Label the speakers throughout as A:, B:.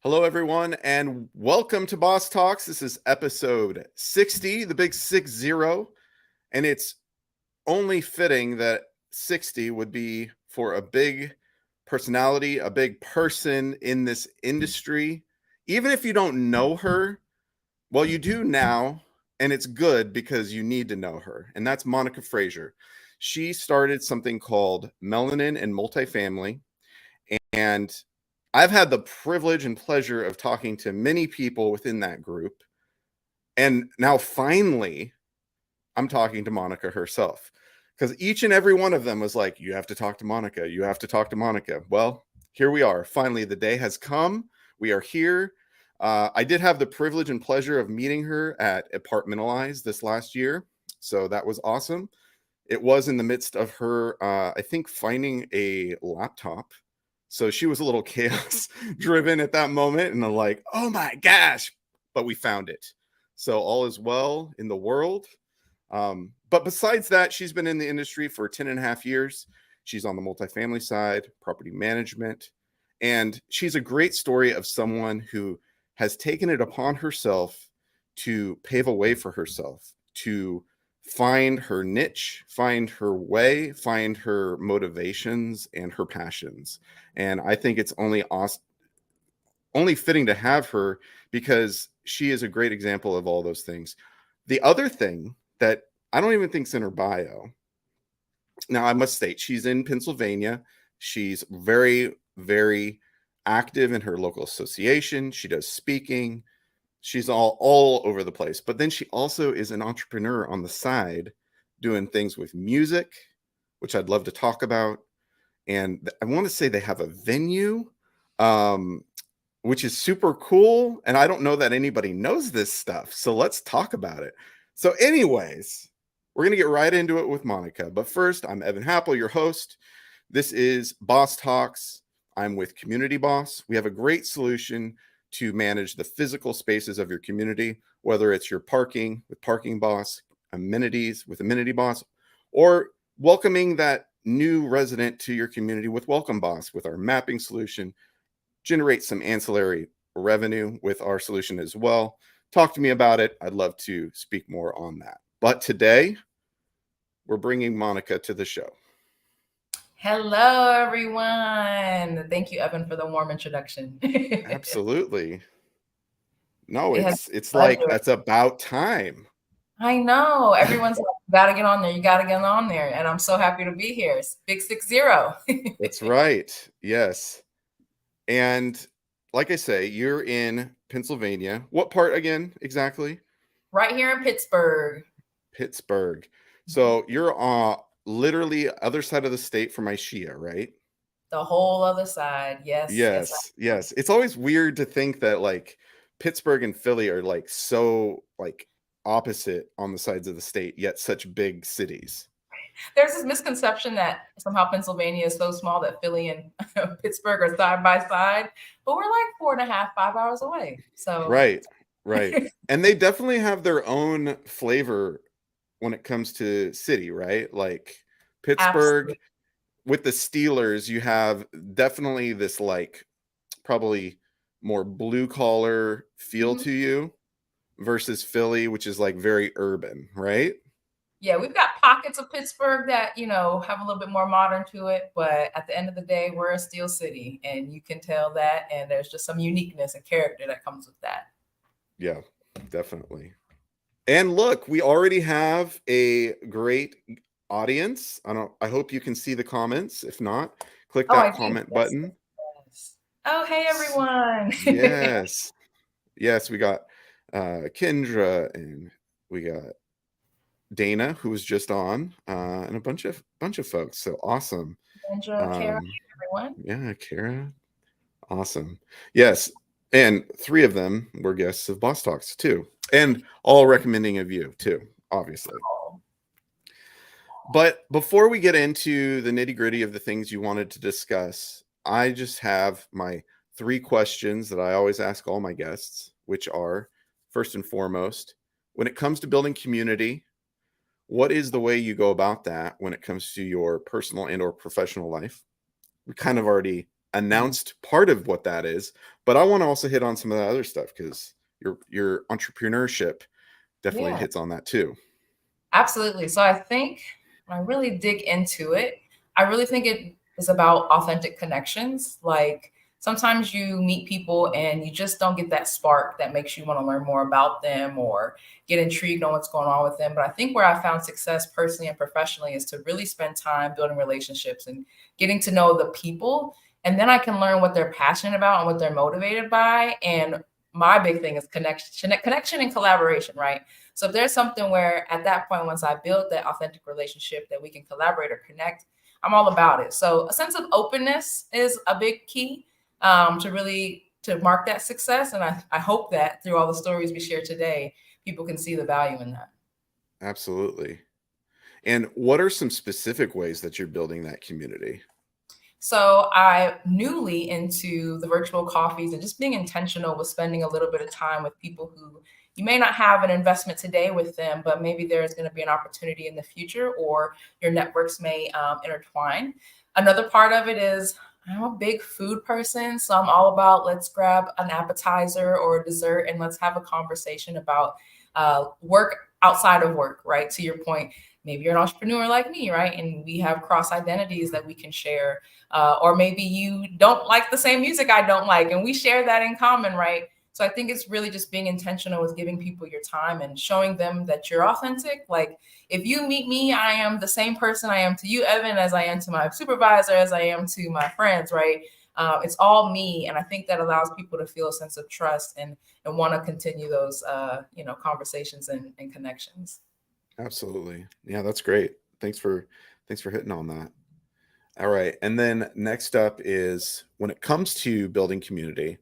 A: Hello, everyone, and welcome to Boss Talks. This is episode 60, the big 60, and it's only fitting that 60 would be for a big personality, a big person in this industry. Even if you don't know her, well, you do now, and it's good because you need to know her, and that's Monica Frazier. She started something called Melanin and Multifamily, and I've had the privilege and pleasure of talking to many people within that group. And now finally, I'm talking to Monica herself because each and every one of them was like, you have to talk to Monica. You have to talk to Monica. Well, here we are. Finally, the day has come. We are here. I did have the privilege and pleasure of meeting her at Apartmentalize this last year. So that was awesome. It was in the midst of her, I think, finding a laptop. So she was a little chaos driven at that moment. And I'm like, oh my gosh, but we found it. So all is well in the world. But besides that, she's been in the industry for 10 and a half years. She's on the multifamily side, property management. And she's a great story of someone who has taken it upon herself to pave a way for herself, to find her niche, find her way, find her motivations and her passions. And I think it's only awesome, only fitting to have her because she is a great example of all those things. The other thing that I don't even think's in her bio. Now, I must state, she's in Pennsylvania. She's very, very active in her local association. She does speaking. She's all over the place. But then she also is an entrepreneur on the side doing things with music, which I'd love to talk about. And I want to say they have a venue, which is super cool. And I don't know that anybody knows this stuff. So let's talk about it. So anyways, we're going to get right into it with Monica. But first, I'm Evan Happel, your host. This is Boss Talks. I'm with Community Boss. We have a great solution to manage the physical spaces of your community, whether it's your parking with Parking Boss, amenities with Amenity Boss, or welcoming that new resident to your community with Welcome Boss with our mapping solution. Generate some ancillary revenue with our solution as well. Talk to me about it. I'd love to speak more on that. But today, we're bringing Monica to the show.
B: Hello, everyone. Thank you, Evan, for the warm introduction.
A: Absolutely. No,
B: It has
A: it's
B: been a
A: like
B: pleasure.
A: that's about time.
B: I know. Everyone's like, you got to get on there. You got to get on there. And I'm so happy to be here. It's big 60.
A: That's right. Yes. And like I say, you're in Pennsylvania. What part again, exactly?
B: Right here in Pittsburgh.
A: Pittsburgh. So you're literally other side of the state from Ishia, right?
B: The whole other side. Yes, yes.
A: Yes. It's always weird to think that like Pittsburgh and Philly are like so like opposite on the sides of the state, yet such big cities.
B: There's this misconception that somehow Pennsylvania is so small that Philly and Pittsburgh are side by side, but we're like 4.5, 5 hours away. So,
A: Right. And they definitely have their own flavor when it comes to city, right? Like Pittsburgh
B: absolutely.
A: with the Steelers, you have definitely this like probably more blue collar feel
B: Mhm.
A: to you versus Philly, which is like very urban, right?
B: Yeah, we've got pockets of Pittsburgh that, have a little bit more modern to it, but at the end of the day, we're a steel city and you can tell that. And there's just some uniqueness and character that comes with that.
A: Yeah, definitely. And look, we already have a great audience. I hope you can see the comments. If not, click
B: Oh, I
A: that
B: do.
A: comment
B: Yes,
A: button.
B: yes. Oh, hey, everyone.
A: Yes. Yes, we got Kendra and we got Dana, who was just on, and a bunch of folks. So awesome.
B: Kendra, Kara, everyone.
A: Yeah, Kara. Awesome. Yes. And 3 of them were guests of Boss Talks too. And all recommending of you too, obviously. But before we get into the nitty-gritty of the things you wanted to discuss, I just have my 3 questions that I always ask all my guests, which are first and foremost, when it comes to building community, what is the way you go about that when it comes to your personal and or professional life? We kind of already announced part of what that is, but I want to also hit on some of the other stuff because your entrepreneurship definitely
B: Yeah.
A: hits on that too.
B: Absolutely. So I think when I really dig into it, I really think it is about authentic connections. Like sometimes you meet people and you just don't get that spark that makes you want to learn more about them or get intrigued on what's going on with them. But I think where I found success personally and professionally is to really spend time building relationships and getting to know the people. And then I can learn what they're passionate about and what they're motivated by. And my big thing is connection and collaboration, right? So if there's something where at that point, once I build that authentic relationship that we can collaborate or connect, I'm all about it. So a sense of openness is a big key to really to mark that success. And I hope that through all the stories we share today, people can see the value in that.
A: Absolutely. And what are some specific ways that you're building that community?
B: So I'm newly into the virtual coffees and just being intentional with spending a little bit of time with people who you may not have an investment today with them, but maybe there's going to be an opportunity in the future or your networks may intertwine. Another part of it is I'm a big food person. So I'm all about let's grab an appetizer or a dessert and let's have a conversation about work outside of work, right? To your point, maybe you're an entrepreneur like me, right? And we have cross identities that we can share. Or maybe you don't like the same music I don't like, and we share that in common, right? So I think it's really just being intentional with giving people your time and showing them that you're authentic. Like if you meet me, I am the same person I am to you, Evan, as I am to my supervisor, as I am to my friends, right? It's all me, and I think that allows people to feel a sense of trust and want to continue those conversations and connections.
A: Absolutely. Yeah, that's great. Thanks for hitting on that. All right. And then next up is when it comes to building community,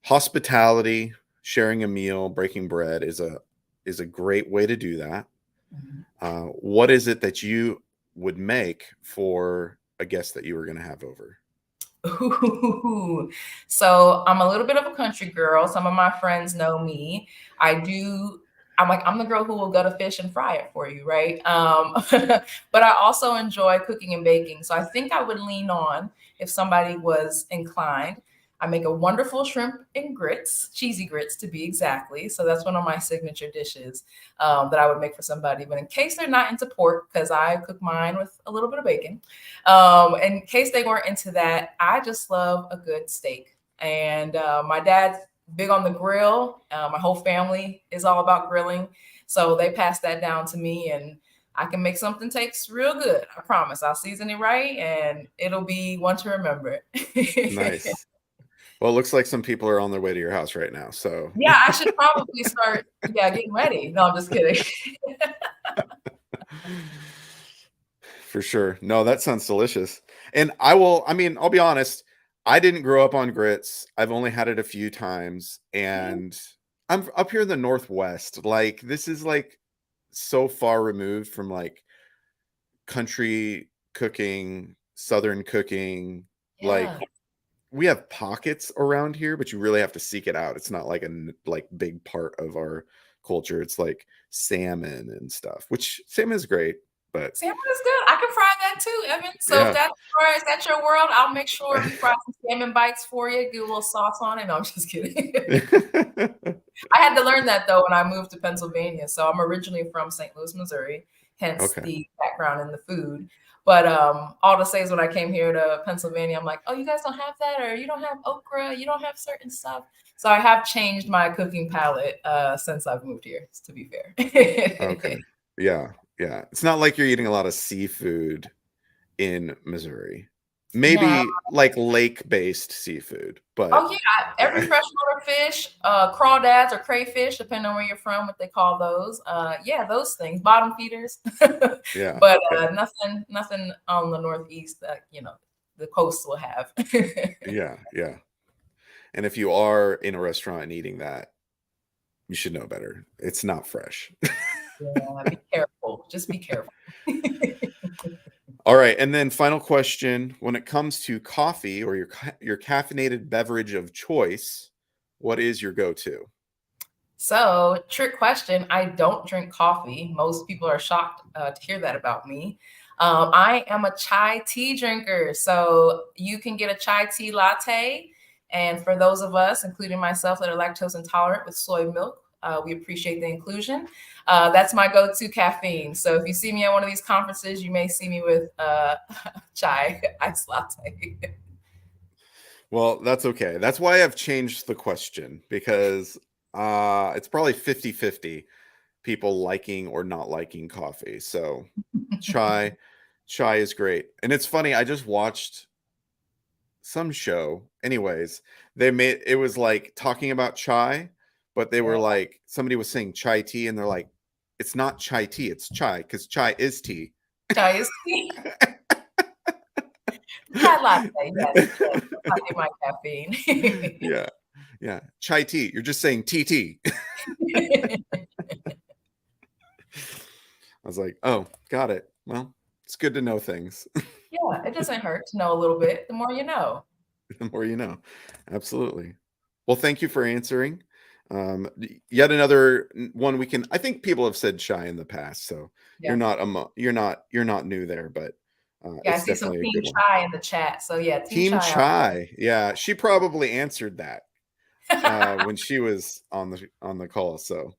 A: hospitality, sharing a meal, breaking bread is a great way to do that.
B: Mhm.
A: What is it that you would make for a guest that you were going to have over?
B: Ooh. So I'm a little bit of a country girl. Some of my friends know me. I do. I'm the girl who will gut a fish and fry it for you, right? But I also enjoy cooking and baking. So I think I would lean on if somebody was inclined. I make a wonderful shrimp and grits, cheesy grits to be exactly. So that's one of my signature dishes that I would make for somebody. But in case they're not into pork, because I cook mine with a little bit of bacon, in case they weren't into that, I just love a good steak. And my dad's big on the grill. My whole family is all about grilling. So they passed that down to me, and I can make something taste real good. I promise. I'll season it right, and it'll be one to remember.
A: Nice. Well, it looks like some people are on their way to your house right now. So,
B: Yeah, I should probably start, getting ready. No, I'm just kidding.
A: for sure. No, that sounds delicious. And I'll be honest, I didn't grow up on grits. I've only had it a few times. And I'm up here in the Northwest. Like, this is like so far removed from like country cooking, Southern cooking. Like,
B: Yeah.
A: we have pockets around here, but you really have to seek it out. It's not like like big part of our culture. It's like salmon and stuff, which salmon is great, but
B: Salmon is good. I can fry that too, Evan. So if
A: yeah.
B: that's your world, I'll make sure we fry some salmon bites for you. Get a little sauce on it. No, I'm just kidding. I had to learn that though when I moved to Pennsylvania. So I'm originally from St. Louis, Missouri, hence
A: Okay.
B: the background in the food. But all to say is when I came here to Pennsylvania, I'm like, oh, you guys don't have that, or you don't have okra, you don't have certain stuff. So I have changed my cooking palette since I've moved here, to be fair.
A: Okay. Yeah. Yeah. It's not like you're eating a lot of seafood in Missouri.
B: No.
A: Maybe like lake-based seafood, but
B: Oh yeah, every freshwater fish, crawdads or crayfish, depending on where you're from, what they call those. Yeah, those things, bottom feeders.
A: yeah.
B: But
A: Okay.
B: nothing on the northeast that the coast will have.
A: Yeah. Yeah. And if you are in a restaurant and eating that, you should know better. It's not fresh.
B: Yeah, be careful. Just be careful.
A: All right, and then final question: when it comes to coffee or your caffeinated beverage of choice, what is your go-to?
B: So, trick question. I don't drink coffee. Most people are shocked to hear that about me. I am a chai tea drinker. So you can get a chai tea latte. And for those of us, including myself, that are lactose intolerant with soy milk, we appreciate the inclusion. That's my go-to caffeine. So if you see me at one of these conferences, you may see me with chai iced latte.
A: Well, that's okay. That's why I've changed the question, because it's probably 50-50 people liking or not liking coffee. So chai chai is great. And it's funny, I just watched some show. Anyways, they made it was like talking about chai, but they were
B: Yeah,
A: like, somebody was saying chai tea, and they're like, it's not chai tea, it's chai, because chai is tea.
B: chai is tea. Chai latte, yes, yes. I get my caffeine.
A: Yeah. Yeah. Chai tea. You're just saying TT. I was like, oh, got it. Well, it's good to know things.
B: Yeah, it doesn't hurt to know a little bit. The more you know.
A: The more you know. Absolutely. Well, thank you for answering. Yet another one we can. I think people have said shy in the past, so
B: Yeah.
A: you're not new there, but
B: Yeah, I
A: it's
B: see some
A: definitely a
B: team
A: good one.
B: chai in the chat. So yeah, team
A: Team
B: chai out there.
A: Chai, yeah, she probably answered that when she was on the call. So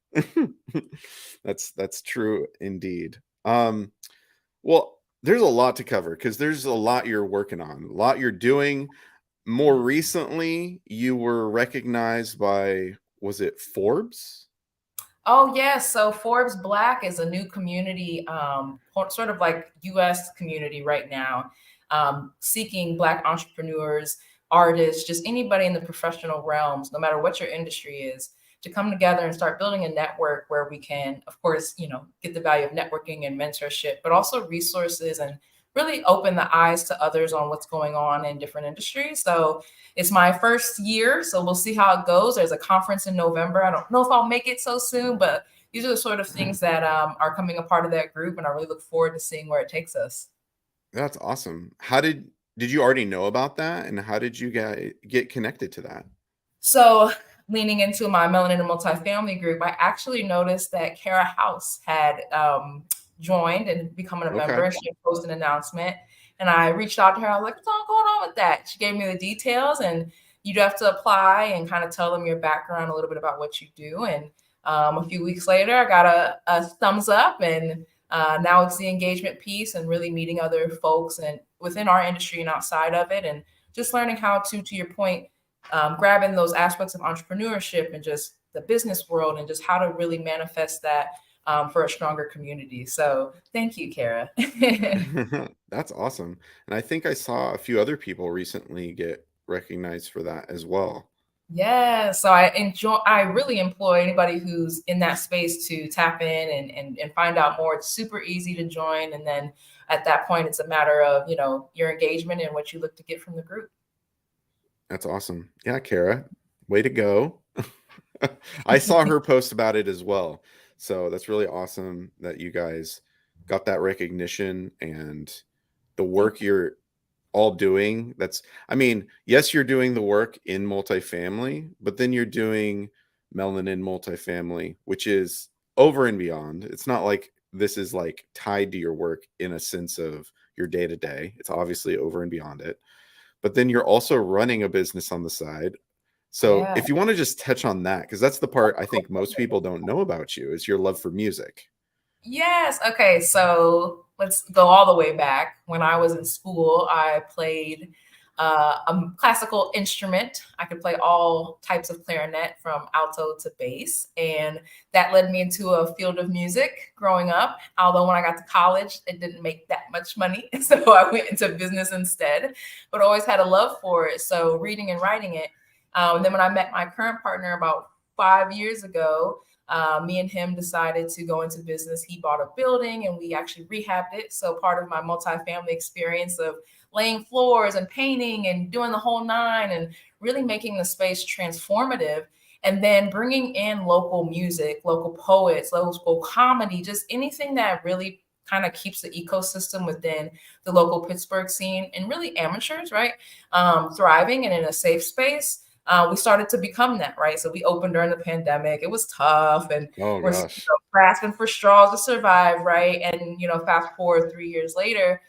A: that's true indeed. Well, there's a lot to cover because there's a lot you're working on, a lot you're doing. More recently, you were recognized by, was it Forbes?
B: Oh yes, so Forbes Black is a new community, sort of like U.S. community right now, seeking Black entrepreneurs, artists, just anybody in the professional realms, no matter what your industry is, to come together and start building a network where we can, of course, get the value of networking and mentorship, but also resources and really open the eyes to others on what's going on in different industries. So it's my first year, so we'll see how it goes. There's a conference in November. I don't know if I'll make it so soon, but these are the sort of things that are coming a part of that group, and I really look forward to seeing where it takes us.
A: That's awesome. How did you already know about that, and how did you get connected to that?
B: So leaning into my Melanin and Multifamily group, I actually noticed that Kara House had joined and become a member,
A: Okay.
B: and she had posted an announcement. And I reached out to her. I was like, what's going on with that? She gave me the details, and you'd have to apply and kind of tell them your background, a little bit about what you do. And a few weeks later, I got a thumbs up, and now it's the engagement piece and really meeting other folks and within our industry and outside of it, and just learning how to your point, grabbing those aspects of entrepreneurship and just the business world and just how to really manifest that for a stronger community. So thank you, Kara.
A: That's awesome. And I think I saw a few other people recently get recognized for that as well.
B: Yeah, so I really employ anybody who's in that space to tap in and find out more. It's super easy to join. And then at that point, it's a matter of, your engagement and what you look to get from the group.
A: That's awesome. Yeah, Kara, way to go. I saw her post about it as well. So that's really awesome that you guys got that recognition and the work you're all doing. I mean, yes, you're doing the work in multifamily, but then you're doing Melanin multifamily, which is over and beyond. It's not like this is like tied to your work in a sense of your day to day. It's obviously over and beyond it. But then you're also running a business on the side. So
B: Yeah.
A: if you want to just touch on that, because that's the part I think most people don't know about you, is your love for music.
B: Yes. Okay. So let's go all the way back. When I was in school, I played a classical instrument. I could play all types of clarinet from alto to bass. And that led me into a field of music growing up. Although when I got to college, it didn't make that much money. So I went into business instead, but always had a love for it. So reading and writing it. And then when I met my current partner about 5 years ago, me and him decided to go into business. He bought a building and we actually rehabbed it. So part of my multifamily experience of laying floors and painting and doing the whole nine and really making the space transformative. And then bringing in local music, local poets, local comedy, just anything that really kind of keeps the ecosystem within the local Pittsburgh scene and really amateurs, right? Thriving and in a safe space. we started to become that, right? So we opened during the pandemic. It was tough, and
A: Oh
B: we're
A: gosh.
B: grasping for straws to survive, right? And fast forward 3 years later,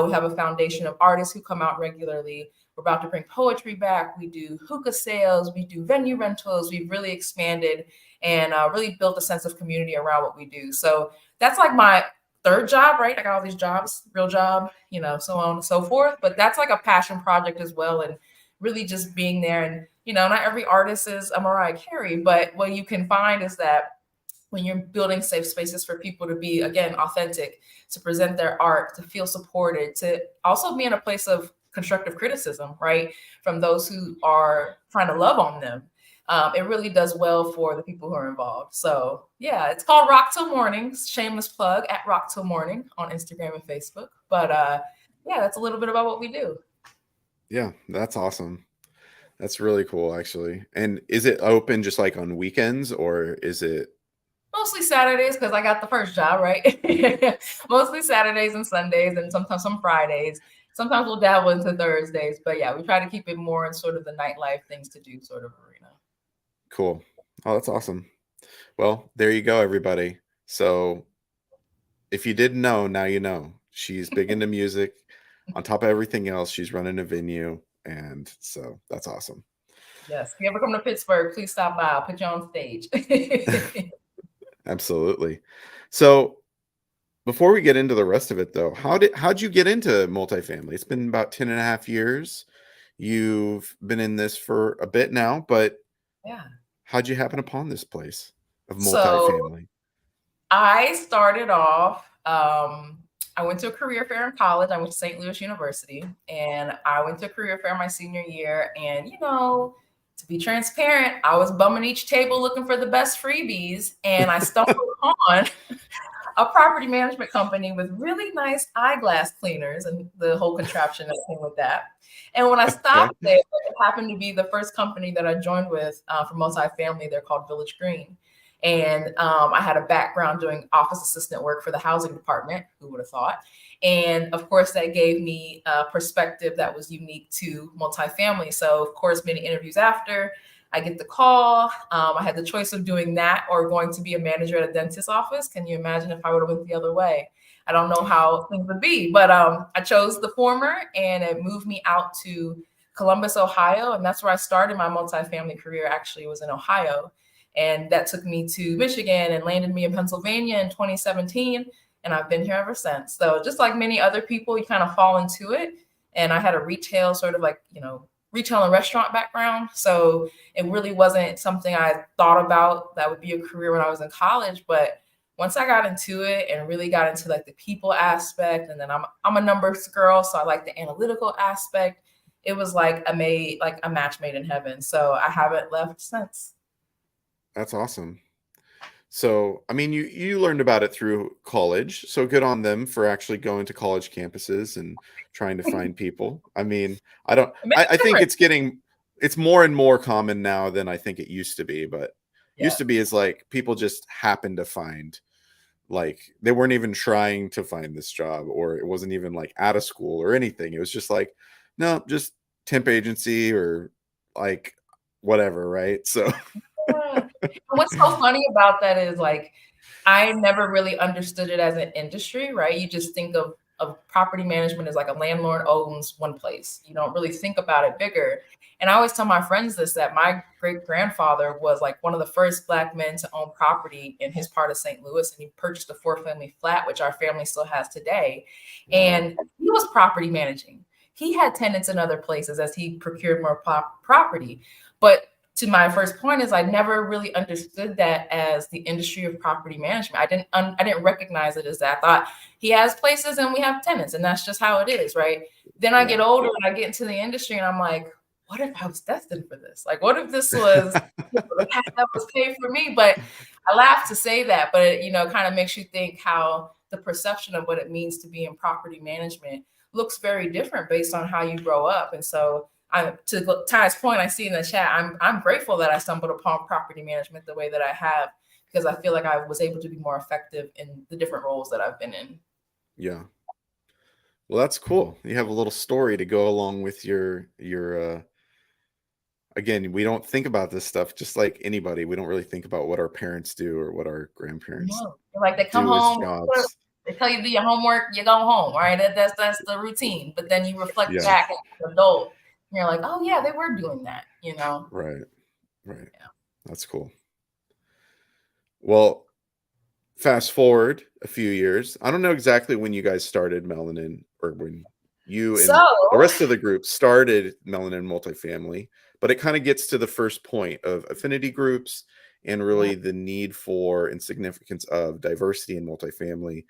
B: we have a foundation of artists who come out regularly. We're about to bring poetry back. We do hookah sales. We do venue rentals. We've really expanded and really built a sense of community around what we do. So that's like my third job, right? I got all these jobs, real job, so on and so forth. But that's like a passion project as well. And really just being there. And, not every artist is a Mariah Carey, but what you can find is that when you're building safe spaces for people to be, again, authentic, to present their art, to feel supported, to also be in a place of constructive criticism, right? From those who are trying to love on them. It really does well for the people who are involved. So yeah, it's called Rock Till Morning. Shameless plug at Rock Till Morning on Instagram and Facebook. But yeah, that's a little bit about what we do.
A: Yeah, that's awesome. That's really cool, actually. And is it open just like on weekends, or is it
B: Mostly Saturdays because I got the first job, right? Mostly Saturdays and Sundays, and sometimes some Fridays. Sometimes we'll dabble into Thursdays, but yeah, we try to keep it more in sort of the nightlife things to do sort of arena.
A: cool? Oh, that's awesome. Well, there you go, everybody. So if you didn't know, now you know. She's big into music. On top of everything else, she's running a venue. And so that's awesome.
B: Yes. If you ever come to Pittsburgh, please stop by. I'll put you on stage.
A: Absolutely. So before we get into the rest of it, though, how'd you get into multifamily? It's been about 10 and a half years. You've been in this for a bit now, but
B: Yeah.
A: how'd you happen upon this place of
B: So
A: multifamily?
B: I started off, I went to a career fair in college. I went to St. Louis University, and I went to a career fair my senior year. And, to be transparent, I was bumming each table looking for the best freebies. And I stumbled on a property management company with really nice eyeglass cleaners and the whole contraption that came with that. And when I
A: Okay.
B: stopped there, it happened to be the first company that I joined with for multifamily. They're called Village Green. And I had a background doing office assistant work for the housing department. Who would have thought? And of course, that gave me a perspective that was unique to multifamily. So, of course, many interviews after, I get the call. I had the choice of doing that or going to be a manager at a dentist's office. Can you imagine if I would have went the other way? I don't know how things would be, but I chose the former, and it moved me out to Columbus, Ohio, and that's where I started my multifamily career. Actually, it was in Ohio, and that took me to Michigan and landed me in Pennsylvania in 2017, and I've been here ever since. So just like many other people, you kind of fall into it. And I had a retail sort of like, retail and restaurant background. So it really wasn't something I thought about that would be a career when I was in college. But once I got into it and really got into like the people aspect, and then I'm a numbers girl, so I like the analytical aspect. It was like a match made in heaven. So I haven't left since.
A: That's awesome. So, I mean, you learned about it through college, so good on them for actually going to college campuses and trying to find people. I mean,
B: It makes
A: I
B: a
A: think
B: difference.
A: it's more and more common now than I think it used to be, but used
B: Yeah.
A: to be is like people just happen to find, like they weren't even trying to find this job, or it wasn't even like out of school or anything. It was just like, no, just temp agency or like whatever, right? So,
B: Yeah. And what's so funny about that is like I never really understood it as an industry, right? You just think of property management as like a landlord owns one place. You don't really think about it bigger. And I always tell my friends this that my great grandfather was like one of the first Black men to own property in his part of St. Louis, and he purchased a 4-family flat, which our family still has today.
A: wow.
B: And he was property managing. He had tenants in other places as he procured more property. But to my first point is I never really understood that as the industry of property management. I didn't recognize it as that. I thought he has places and we have tenants, and that's just how it is, right? Then I get
A: Yeah.
B: older and I get into the industry and I'm like, what if I was destined for this? Like, what if this was the path that was paid for me? But I laugh to say that, but it, kind of makes you think how the perception of what it means to be in property management looks very different based on how you grow up. And so to Ty's point, I see in the chat, I'm grateful that I stumbled upon property management the way that I have, because I feel like I was able to be more effective in the different roles that I've been in.
A: Yeah. Well, that's cool. You have a little story to go along with your again, we don't think about this stuff just like anybody. We don't really think about what our parents do or what our grandparents
B: No. Like they come
A: do as
B: home,
A: jobs.
B: they tell you to do your homework, you go home, right? That's the routine. But then you reflect
A: Yeah,
B: back as an adult, and you're like, oh yeah, they were doing that, you know?
A: right, right.
B: Yeah.
A: That's cool. Well, fast forward a few years. I don't know exactly when you guys started Melanin, or when you
B: So
A: and the rest of the group started Melanin Multifamily, but it kind of gets to the first point of affinity groups and
B: yeah,
A: really the need for and significance of diversity in multifamily,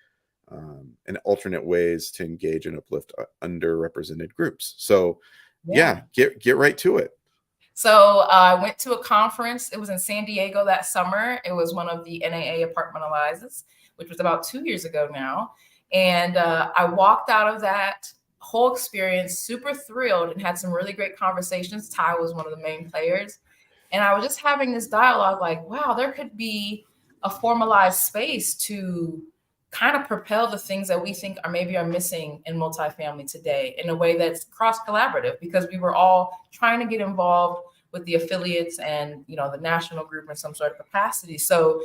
A: and alternate ways to engage and uplift underrepresented groups. So,
B: yeah.
A: yeah, get right to it.
B: So I went to a conference. It was in San Diego that summer. It was one of the NAA apartmentalizes, which was about 2 years ago now. And I walked out of that whole experience super thrilled and had some really great conversations. Ty was one of the main players. And I was just having this dialogue like, wow, there could be a formalized space to kind of propel the things that we think are missing in multifamily today in a way that's cross collaborative, because we were all trying to get involved with the affiliates and the national group in some sort of capacity. So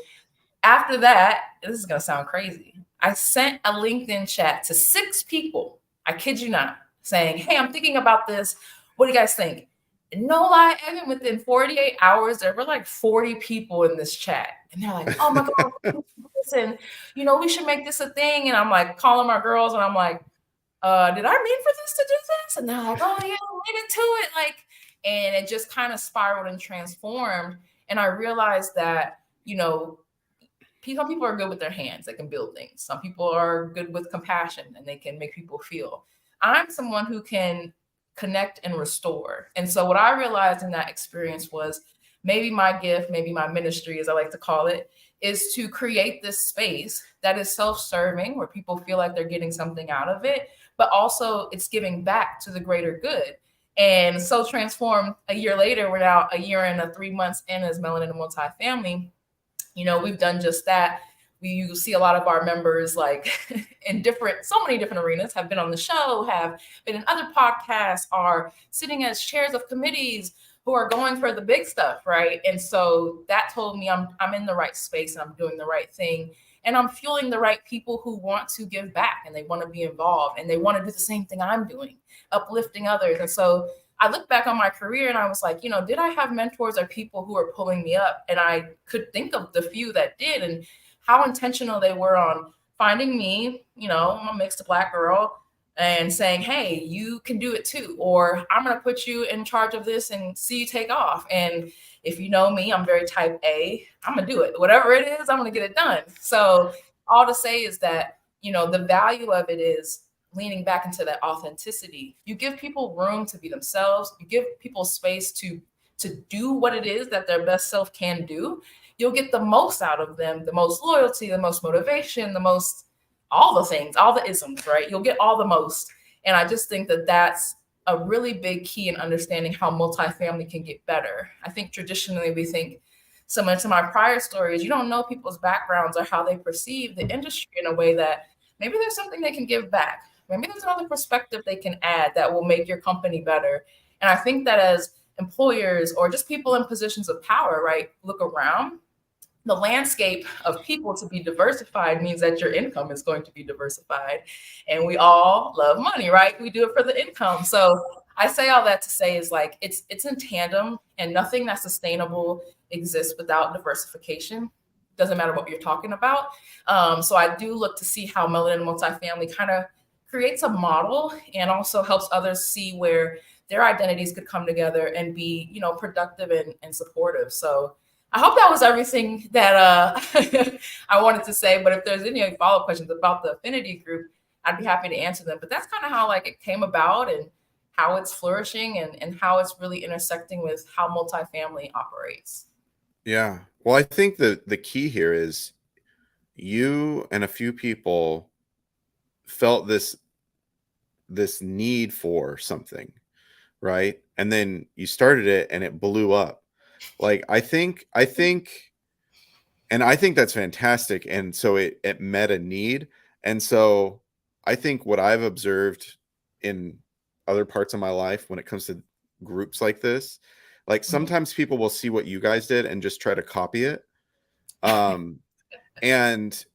B: after that, this is going to sound crazy, I sent a LinkedIn chat to 6 people, I kid you not, saying, hey, I'm thinking about this, what do you guys think? No lie, Evan, within 48 hours, there were like 40 people in this chat. And they're like, oh my God, listen, we should make this a thing. And I'm like calling my girls and I'm like, did I mean for this to do this? And they're like, oh yeah, lead into it. And it just kind of spiraled and transformed. And I realized that, some people are good with their hands. They can build things. Some people are good with compassion and they can make people feel. I'm someone who can connect and restore. And so what I realized in that experience was maybe my gift, maybe my ministry, as I like to call it, is to create this space that is self-serving, where people feel like they're getting something out of it, but also it's giving back to the greater good. And so transformed, a year later, we're now a year and 3 months in as Melanin and Multifamily. We've done just that. You see a lot of our members, like in so many different arenas, have been on the show, have been in other podcasts, are sitting as chairs of committees, who are going for the big stuff, right? And so that told me I'm in the right space and I'm doing the right thing. And I'm fueling the right people who want to give back and they want to be involved and they want to do the same thing I'm doing, uplifting others. And so I look back on my career and I was like, did I have mentors or people who were pulling me up? And I could think of the few that did and how intentional they were on finding me, I'm a mixed Black girl, and saying, hey, you can do it too. Or I'm going to put you in charge of this and see you take off. And if you know me, I'm very type A. I'm going to do it. Whatever it is, I'm going to get it done. So all to say is that, the value of it is leaning back into that authenticity. You give people room to be themselves. You give people space to do what it is that their best self can do. You'll get the most out of them, the most loyalty, the most motivation, the most, all the things, all the isms, right? You'll get all the most. And I just think that that's a really big key in understanding how multifamily can get better. I think traditionally we think, similar to my prior stories, you don't know people's backgrounds or how they perceive the industry in a way that maybe there's something they can give back. Maybe there's another perspective they can add that will make your company better. And I think that as employers or just people in positions of power, right, look around, the landscape of people to be diversified means that your income is going to be diversified. And we all love money, right? We do it for the income. So I say all that to say is like, it's in tandem, and nothing that's sustainable exists without diversification. Doesn't matter what you're talking about. So I do look to see how Melanin Multifamily kind of creates a model and also helps others see where their identities could come together and be, productive and supportive. So I hope that was everything that I wanted to say. But if there's any follow-up questions about the affinity group, I'd be happy to answer them. But that's kind of how it came about and how it's flourishing and how it's really intersecting with how multifamily operates.
A: Yeah. Well, I think the key here is you and a few people felt this need for something, right? And then you started it and it blew up. Like I think and I think that's fantastic. And so it met a need. And so I think what I've observed in other parts of my life when it comes to groups like this, Like sometimes people will see what you guys did and just try to copy it. And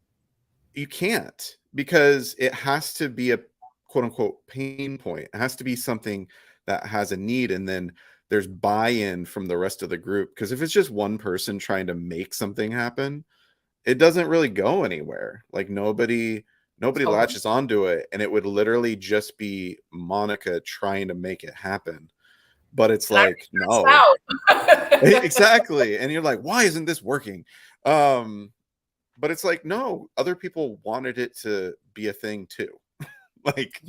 A: you can't, because it has to be a quote unquote pain point. It has to be something that has a need, and then there's buy-in from the rest of the group. Because if it's just one person trying to make something happen, it doesn't really go anywhere. Like nobody latches onto it, and it would literally just be Monica trying to make it happen. But it's like, no. Exactly. And you're like, why isn't this working? But it's like, no, other people wanted it to be a thing too. Like,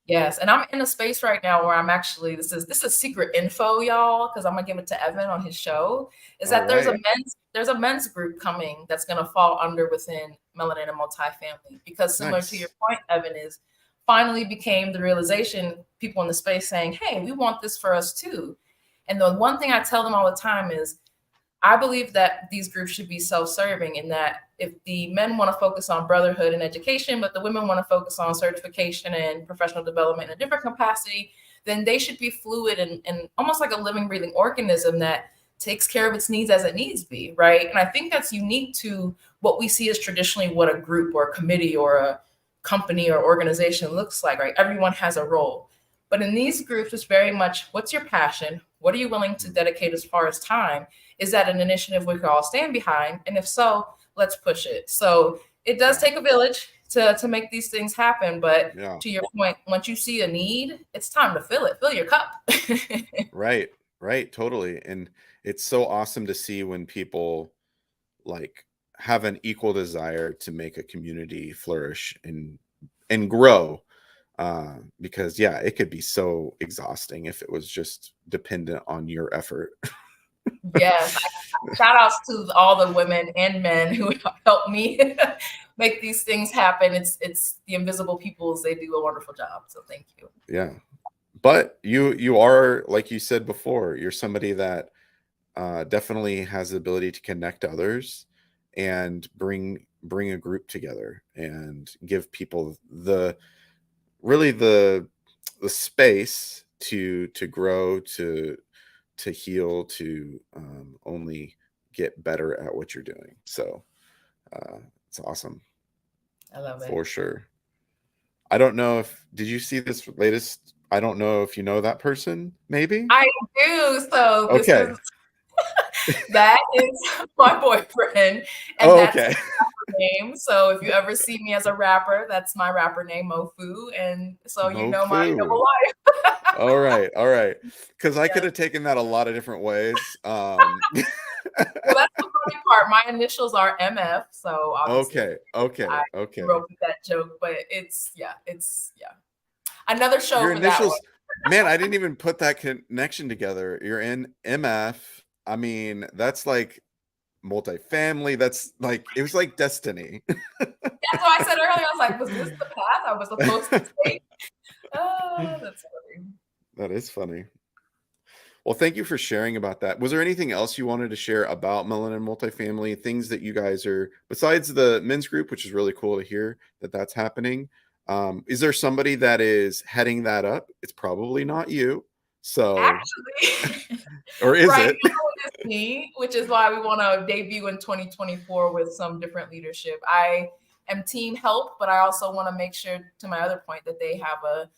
B: yes. And I'm in a space right now where I'm actually, this is secret info, y'all, because I'm gonna give it to Evan on his show. Is that there's a men's group coming that's gonna fall under within Melanin and Multifamily, because similar to your point, Evan, is finally became the realization, people in the space saying, hey, we want this for us too. And the one thing I tell them all the time is, I believe that these groups should be self-serving, in that if the men want to focus on brotherhood and education, but the women want to focus on certification and professional development in a different capacity, then they should be fluid and almost like a living, breathing organism that takes care of its needs as it needs to be, right? And I think that's unique to what we see as traditionally what a group or a committee or a company or organization looks like, right? Everyone has a role. But in these groups, it's very much, what's your passion? What are you willing to dedicate as far as time? Is that an initiative we can all stand behind? And if so, let's push it. So it does take a village to make these things happen. But to your point, once you see a need, it's time to fill your cup.
A: Right. Totally. And it's so awesome to see when people like have an equal desire to make a community flourish and grow. Because it could be so exhausting if it was just dependent on your effort.
B: Yes. Shout outs to all the women and men who helped me make these things happen. It's the invisible peoples. They do a wonderful job. So thank you.
A: Yeah. But you are, like you said before, you're somebody that definitely has the ability to connect others and bring a group together and give people the space to grow, to heal, to only get better at what you're doing. So it's awesome.
B: I love it.
A: For sure. I don't know did you see this latest? I don't know if you know that person, maybe?
B: I do. So this is that is my boyfriend. And that's his rapper name. So if you ever see me as a rapper, that's my rapper name, Mofu. And so you know my double life.
A: All right. Because I could have taken that a lot of different ways.
B: Well, that's the funny part. My initials are MF. So obviously
A: I
B: wrote that joke, but it's another show
A: your
B: for
A: initials,
B: that one.
A: Man, I didn't even put that connection together. You're in MF. I mean, that's like multifamily. That's like, it was like destiny.
B: That's why I said earlier, I was like, was this the path I was supposed to take? Oh, that's funny.
A: That is funny. Well, thank you for sharing about that. Was there anything else you wanted to share about Melanin Multifamily? Things that you guys are, besides the men's group, which is really cool to hear that that's happening. Is there somebody that is heading that up? It's probably not you. So
B: actually,
A: or is
B: right
A: it?
B: now it's me, which is why we want to debut in 2024 with some different leadership. I am team help, but I also want to make sure, to my other point, that they have a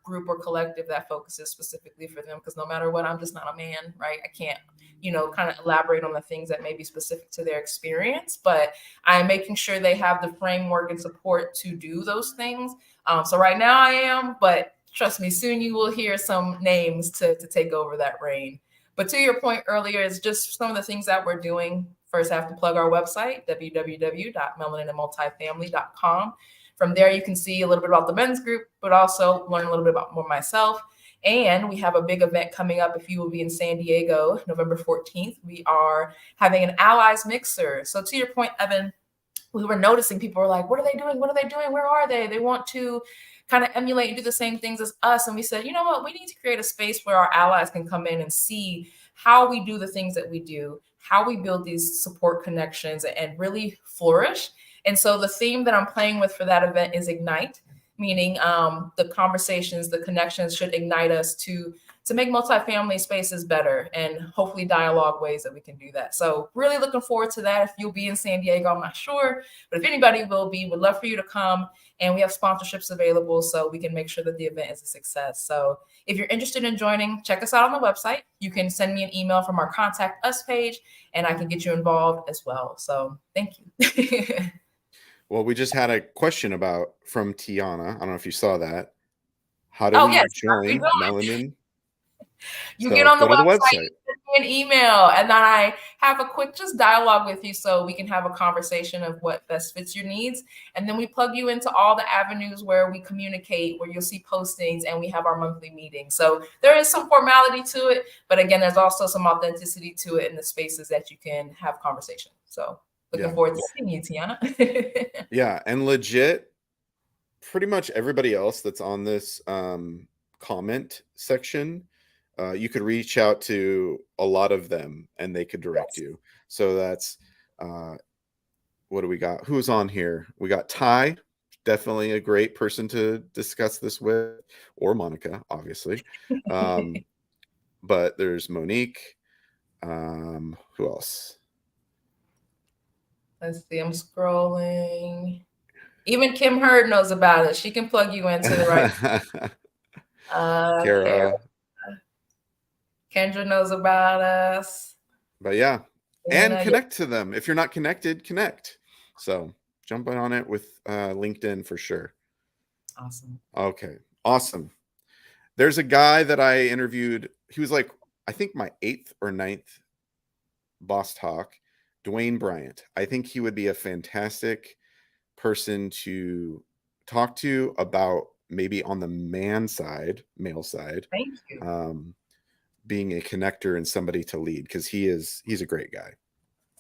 B: group or collective that focuses specifically for them. Because no matter what, I'm just not a man, right? I can't, kind of elaborate on the things that may be specific to their experience, but I'm making sure they have the framework and support to do those things. So right now I am, but trust me, soon you will hear some names to take over that reign. But to your point earlier, is just some of the things that we're doing. First, I have to plug our website, www.melaninandmultifamily.com. From there, you can see a little bit about the men's group, but also learn a little bit about more myself. And we have a big event coming up. If you will be in San Diego, November 14th, we are having an allies mixer. So to your point, Evan, we were noticing people were like, what are they doing? What are they doing? Where are they? They want to kind of emulate and do the same things as us. And we said, you know what? We need to create a space where our allies can come in and see how we do the things that we do, how we build these support connections and really flourish. And so the theme that I'm playing with for that event is Ignite, meaning the conversations, the connections should ignite us to to make multifamily spaces better and hopefully dialogue ways that we can do that. So really looking forward to that. If you'll be in San Diego, I'm not sure, but if anybody will be, would love for you to come. And we have sponsorships available so we can make sure that the event is a success. So if you're interested in joining, check us out on the website. You can send me an email from our Contact Us page, and I can get you involved as well. So thank you.
A: Well, we just had a question from Tiana. I don't know if you saw that. How do we join Melanin?
B: You get on the website, send me an email, and then I have a quick just dialogue with you so we can have a conversation of what best fits your needs. And then we plug you into all the avenues where we communicate, where you'll see postings, and we have our monthly meetings. So there is some formality to it, but again, there's also some authenticity to it in the spaces that you can have conversation. So looking forward to seeing you, Tiana.
A: Yeah, and legit, pretty much everybody else that's on this comment section, you could reach out to a lot of them and they could direct you. So that's what do we got? Who's on here? We got Ty, definitely a great person to discuss this with, or Monica, obviously. But there's Monique. Who else?
B: Let's see, I'm scrolling. Even Kim Hurd knows about it. She can plug you into the right.
A: Kara.
B: Kendra knows about us.
A: But yeah, and connect to them. If you're not connected, connect. So jump on it with LinkedIn for sure.
B: Awesome.
A: Okay, awesome. There's a guy that I interviewed. He was like, I think my 8th or 9th Boss Talk, Dwayne Bryant. I think he would be a fantastic person to talk to about maybe on the male side.
B: Thank you.
A: Being a connector and somebody to lead, because he's a great guy.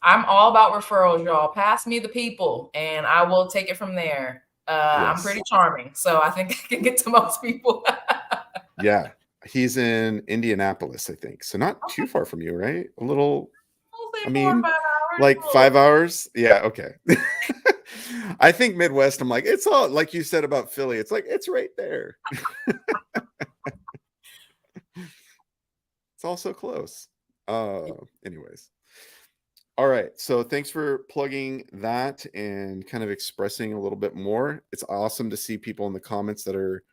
B: I'm all about referrals, y'all. Pass me the people and I will take it from there. I'm pretty charming, so I think I can get to most people.
A: Yeah, he's in Indianapolis, I think, so not too far from you, right? A little, I mean, 4 or 5 hours, like 5 hours. Yeah, okay. I think Midwest, I'm like, it's all like you said about Philly, it's like it's right there. It's all so close. Anyways, all right, so thanks for plugging that and kind of expressing a little bit more. It's awesome to see people in the comments that are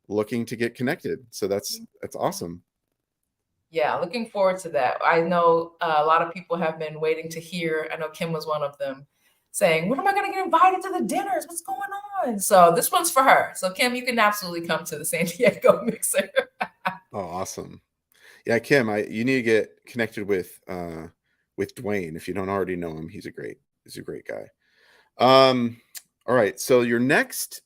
A: looking to get connected, so that's awesome.
B: Yeah, looking forward to that. I know a lot of people have been waiting to hear. I know Kim was one of them, saying, when am I going to get invited to the dinners? What's going on? So this one's for her. So Kim, you can absolutely come to the San Diego Mixer.
A: Oh, awesome. Yeah, Kim, you need to get connected with Dwayne if you don't already know him. He's a great guy. All right, so your next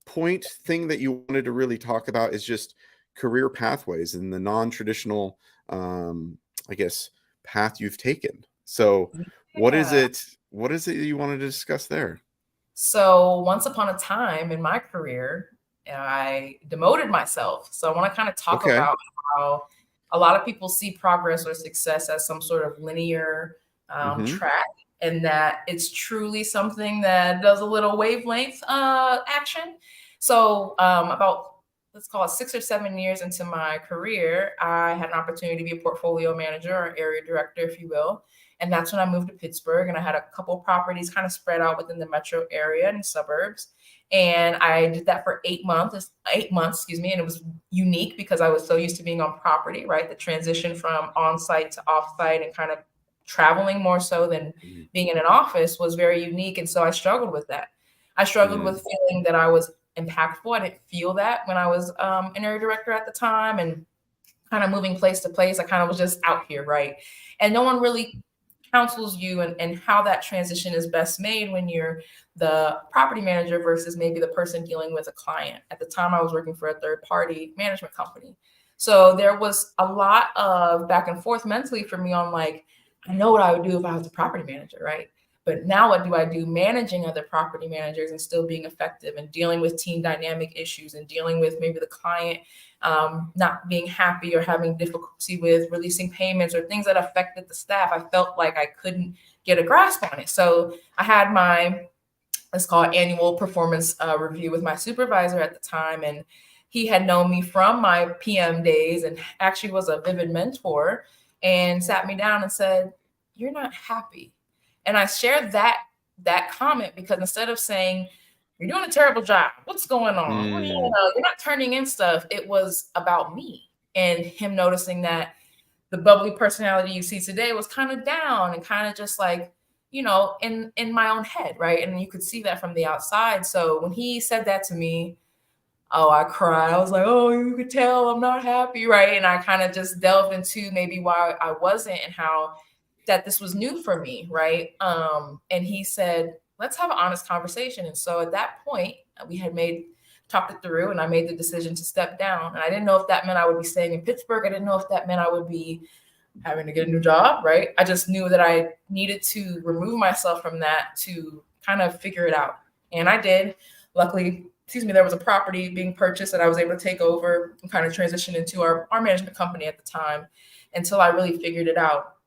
A: point thing that you wanted to really talk about is just career pathways and the non-traditional I guess path you've taken. So what is it you wanted to discuss there?
B: So once upon a time in my career, I demoted myself. So I want to kind of talk about how a lot of people see progress or success as some sort of linear track, and that it's truly something that does a little wavelength action. So about, let's call it 6 or 7 years into my career, I had an opportunity to be a portfolio manager or area director, if you will. And that's when I moved to Pittsburgh, and I had a couple of properties kind of spread out within the metro area and suburbs. And I did that for 8 months, and it was unique because I was so used to being on property, right? The transition from on-site to off-site and kind of traveling more so than being in an office was very unique. And so I struggled with that. I struggled with feeling that I was impactful. I didn't feel that when I was an area director at the time, and kind of moving place to place. I kind of was just out here, right? And no one really counsels you and how that transition is best made when you're the property manager versus maybe the person dealing with a client. At the time, I was working for a third-party management company. So there was a lot of back and forth mentally for me on like, I know what I would do if I was a property manager, right? But now what do I do managing other property managers and still being effective and dealing with team dynamic issues and dealing with maybe the client not being happy or having difficulty with releasing payments or things that affected the staff? I felt like I couldn't get a grasp on it. So I had my, let's call it annual performance review with my supervisor at the time. And he had known me from my PM days and actually was a vivid mentor, and sat me down and said, "You're not happy." And I shared that comment because instead of saying, "You're doing a terrible job. What's going on? Well, you're not turning in stuff," it was about me and him noticing that the bubbly personality you see today was kind of down and kind of just like, in my own head, right? And you could see that from the outside. So when he said that to me, oh, I cried. I was like, "Oh, you could tell I'm not happy," right? And I kind of just delved into maybe why I wasn't and how that this was new for me, right? And he said, "Let's have an honest conversation." And so at that point, we had talked it through, and I made the decision to step down. And I didn't know if that meant I would be staying in Pittsburgh. I didn't know if that meant I would be having to get a new job, right? I just knew that I needed to remove myself from that to kind of figure it out. And I did. Luckily, there was a property being purchased that I was able to take over and kind of transition into our management company at the time until I really figured it out.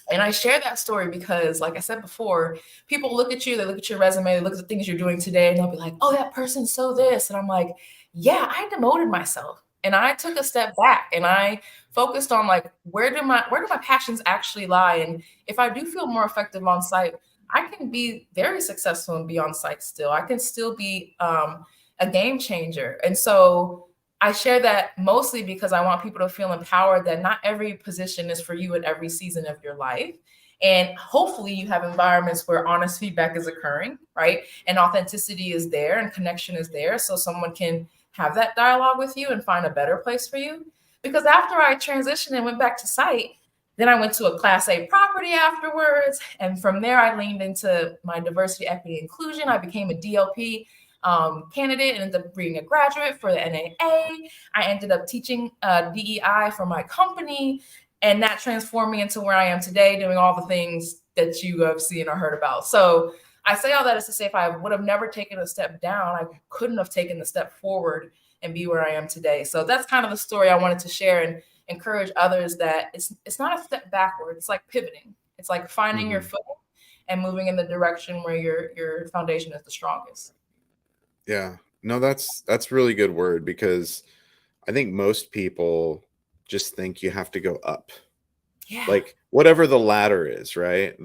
B: And I share that story because, like I said before, people look at you, they look at your resume, they look at the things you're doing today, and they'll be like, "Oh, that person's so this." And I'm like, yeah, I demoted myself. And I took a step back and I focused on like, where do my passions actually lie? And if I do feel more effective on site, I can be very successful and be on site still. I can still be a game changer. And so I share that mostly because I want people to feel empowered that not every position is for you at every season of your life. And hopefully you have environments where honest feedback is occurring, right? And authenticity is there and connection is there. So someone can have that dialogue with you and find a better place for you. Because after I transitioned and went back to site, then I went to a Class A property afterwards. And from there, I leaned into my diversity, equity, inclusion. I became a DLP candidate and ended up being a graduate for the NAA. I ended up teaching DEI for my company, and that transformed me into where I am today, doing all the things that you have seen or heard about. So I say all that is to say, if I would have never taken a step down, I couldn't have taken the step forward and be where I am today. So that's kind of the story I wanted to share and encourage others that it's not a step backward. It's like pivoting. It's like finding your footing and moving in the direction where your foundation is the strongest.
A: Yeah, no, that's really good word, because I think most people just think you have to go up.
B: Yeah.
A: Like whatever the ladder is, right?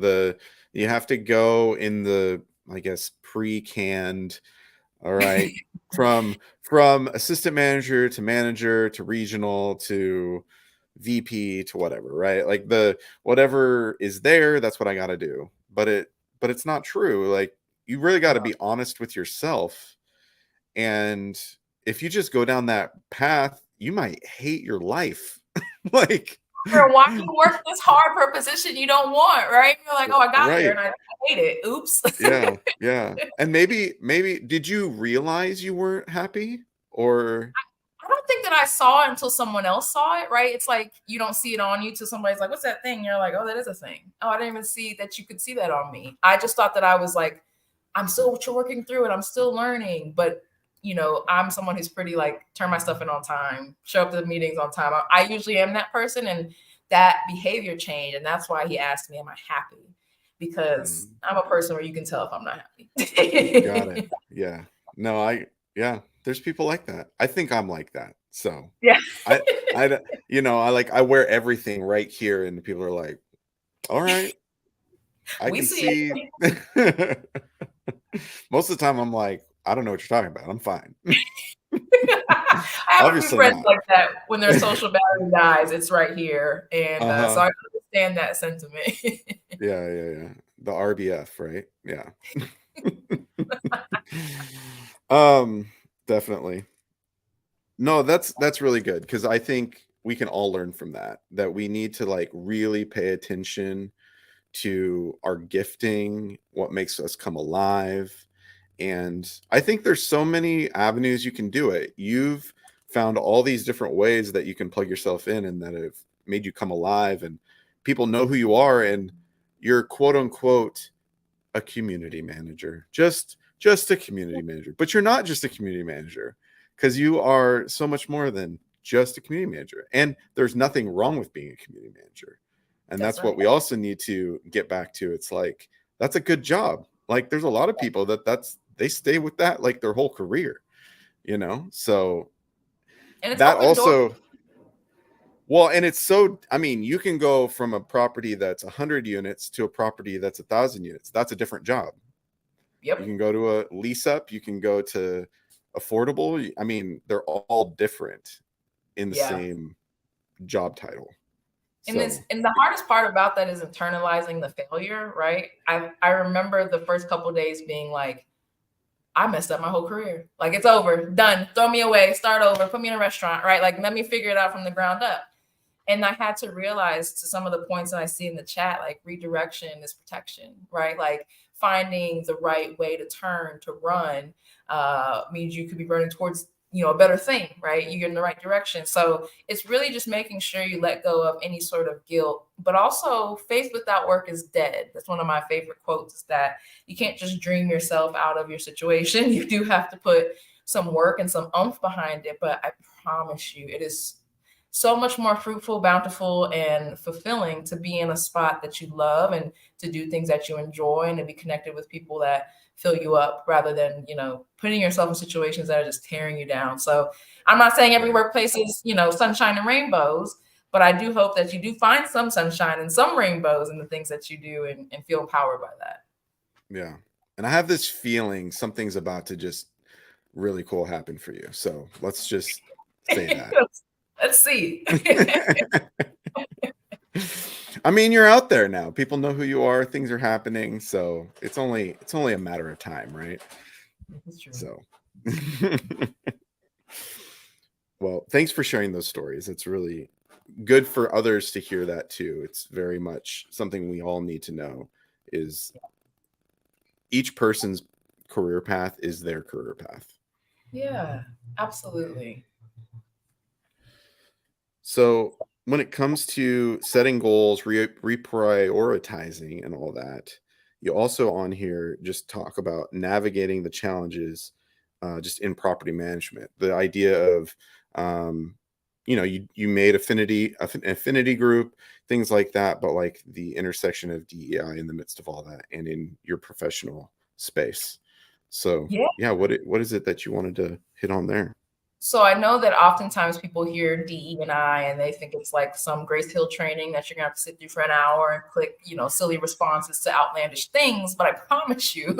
A: You have to go in the, I guess, pre-canned, all right, from assistant manager to regional to VP to whatever, right? Like whatever is there, that's what I got to do. But it's not true. Like you really got to be honest with yourself. And if you just go down that path, you might hate your life. Like,
B: why you work this hard for a position you don't want, right? You're like, "Oh, I got here and I hate it. Oops."
A: Yeah. And maybe did you realize you weren't happy? Or
B: I don't think that I saw it until someone else saw it, right? It's like you don't see it on you till somebody's like, "What's that thing?" You're like, "Oh, that is a thing." Oh, I didn't even see that you could see that on me. I just thought that I was like, I'm still working through it. I'm still learning. But I'm someone who's pretty like turn my stuff in on time, show up to the meetings on time. I usually am that person, and that behavior changed. And that's why he asked me, "Am I happy?" Because I'm a person where you can tell if I'm not happy.
A: Got it. Yeah. No, there's people like that. I think I'm like that. So
B: yeah.
A: I wear everything right here, and people are like, "All right, I can see." Most of the time I'm like, "I don't know what you're talking about. I'm fine."
B: I have a few friends like that. When their social battery dies, it's right here. And so I understand that sentiment.
A: Yeah. The RBF, right? Yeah. Definitely. No, that's really good, because I think we can all learn from that we need to like really pay attention to our gifting, what makes us come alive. And I think there's so many avenues you can do it. You've found all these different ways that you can plug yourself in and that have made you come alive, and people know who you are, and you're quote unquote a community manager, just a community manager. But you're not just a community manager, because you are so much more than just a community manager. And there's nothing wrong with being a community manager. And that's what we also need to get back to. It's like, that's a good job. Like there's a lot of people they stay with that like their whole career, so
B: And it's
A: that
B: open door.
A: also, well, and it's so, I mean, you can go from a property that's 100 units to a property that's 1,000 units. That's a different job.
B: Yep.
A: You can go to a lease up, you can go to affordable. I mean, they're all different in the same job title.
B: And the hardest part about that is internalizing the failure, right? I remember the first couple of days being like, I messed up my whole career. Like, it's over, done, throw me away, start over, put me in a restaurant, right? Like, let me figure it out from the ground up. And I had to realize, to some of the points that I see in the chat, like redirection is protection, right? Like finding the right way to turn, to run, means you could be running towards, a better thing, right? You're in the right direction. So it's really just making sure you let go of any sort of guilt, but also faith without work is dead. That's one of my favorite quotes, is that you can't just dream yourself out of your situation. You do have to put some work and some oomph behind it. But I promise you, it is so much more fruitful, bountiful, and fulfilling to be in a spot that you love and to do things that you enjoy and to be connected with people that fill you up, rather than, putting yourself in situations that are just tearing you down. So I'm not saying every workplace is, sunshine and rainbows, but I do hope that you do find some sunshine and some rainbows in the things that you do, and feel empowered by that.
A: Yeah. And I have this feeling something's about to just really cool happen for you. So let's just say that.
B: Let's see.
A: I mean, you're out there now. People know who you are. Things are happening. So it's only a matter of time, right?
B: That's true.
A: So, well, thanks for sharing those stories. It's really good for others to hear that too. It's very much something we all need to know, is each person's career path is their career path.
B: Yeah, absolutely.
A: So when it comes to setting goals, reprioritizing and all that, you also on here just talk about navigating the challenges just in property management. The idea of, you made affinity group, things like that, but like the intersection of DEI in the midst of all that and in your professional space. So yeah, what is it that you wanted to hit on there?
B: So I know that oftentimes people hear DE&I and they think it's like some Grace Hill training that you're gonna have to sit through for an hour and click, silly responses to outlandish things. But I promise you,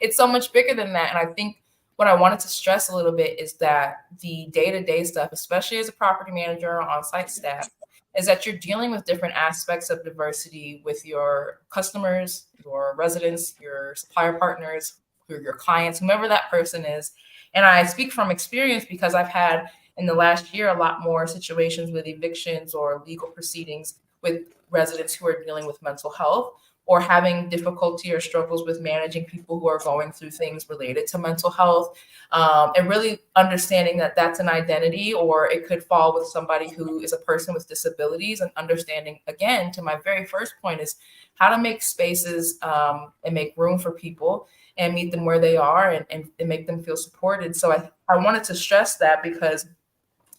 B: it's so much bigger than that. And I think what I wanted to stress a little bit is that the day-to-day stuff, especially as a property manager or on-site staff, is that you're dealing with different aspects of diversity with your customers, your residents, your supplier partners, your clients, whomever that person is. And I speak from experience because I've had in the last year a lot more situations with evictions or legal proceedings with residents who are dealing with mental health or having difficulty or struggles with managing people who are going through things related to mental health, and really understanding that that's an identity, or it could fall with somebody who is a person with disabilities, and understanding, again, to my very first point, is how to make spaces and make room for people and meet them where they are, and make them feel supported. So I wanted to stress that because,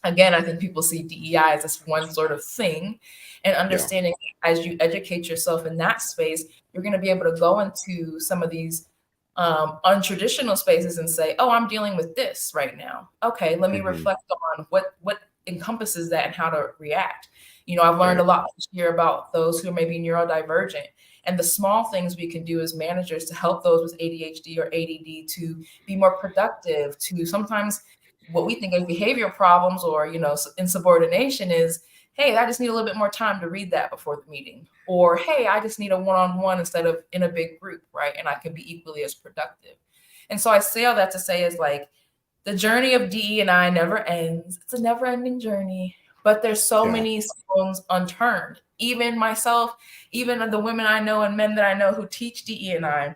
B: again, I think people see DEI as this one sort of thing, and understanding as you educate yourself in that space, you're going to be able to go into some of these untraditional spaces and say, oh, I'm dealing with this right now. Okay, let me reflect on what encompasses that and how to react. I've learned a lot this year about those who are maybe neurodivergent, and the small things we can do as managers to help those with ADHD or ADD to be more productive, to sometimes what we think of behavior problems or, insubordination is, hey, I just need a little bit more time to read that before the meeting. Or, hey, I just need a one-on-one instead of in a big group, right? And I can be equally as productive. And so I say all that to say is like, the journey of DE&I never ends. It's a never-ending journey, but there's so many stones unturned. Even myself, even the women I know and men that I know who teach DE&I